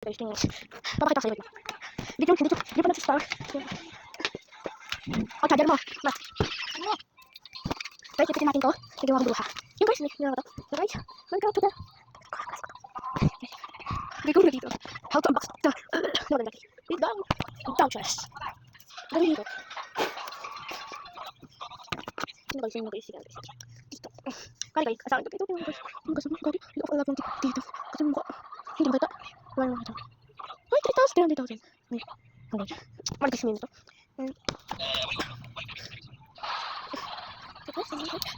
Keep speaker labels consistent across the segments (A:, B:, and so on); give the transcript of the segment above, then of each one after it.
A: guys, tingnan. Papakita ko sa'yo. Hindi pa nagsistar. O, charger mo. Ma. Guys, ipitin natin to. Sige mo akong bruha. Yung guys, may to. Guys, Minecraft to the. Hindi ko na dito. How to unbox the. Wala natin. Wait down. Downstairs. Dali dito. Ano guys, yung guys, sige guys. Dito. Kali guys, asahan ko dito. Yung guys, kali. Hindi ako alam dito. Kasi mukha. Hindi makita. Wala naman makita. Ay, 3,000. Ay, okay. Marikis mo yun ito.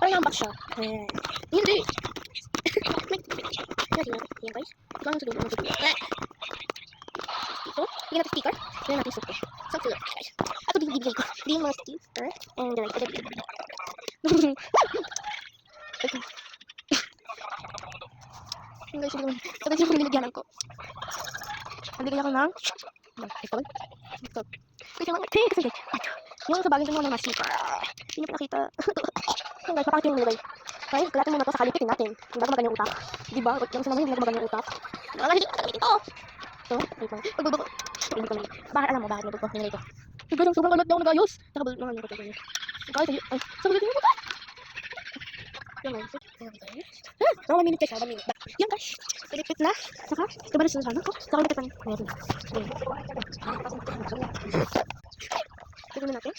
A: Parang nambak siya. Hindi. Yan guys. Ito ang sabihin. Dito. Bigyan natin sticker. Bigyan natin suko. Suko guys. Ako dito bibigay ko. Bigyan mo sticker. And then like, okay. Yung guys, ito guys yung binigyan ko. Nabigyan ako ng ito. Wait lang. Kasi guys. Yung sa bagay ko ng sticker. Hindi nyo pinakita. Yung guys, papakita yung nilagay. Guys, kalatin muna ito sa kalipitin natin. Hindi bago maganda yung utak. Diba? Yung sinamay, hindi maganda yung utak. Wala, hindi ko kagamitin ito. So, wait lang. Pagbubuko. Hindi ko na. Bakit alam mo, bakit nabuko? Nilagay ko. Guys, ang sobrang galat na ako nag-ayos. Nakabulot naman yung ito. Guys, ay, sobrang galat yung utak. Yan guys. Mga 1 minute guys, 1 minute. Yan guys. Pilipit na. Saka, kabalas na sana ko. Saka ulit ang meron. Tignan natin.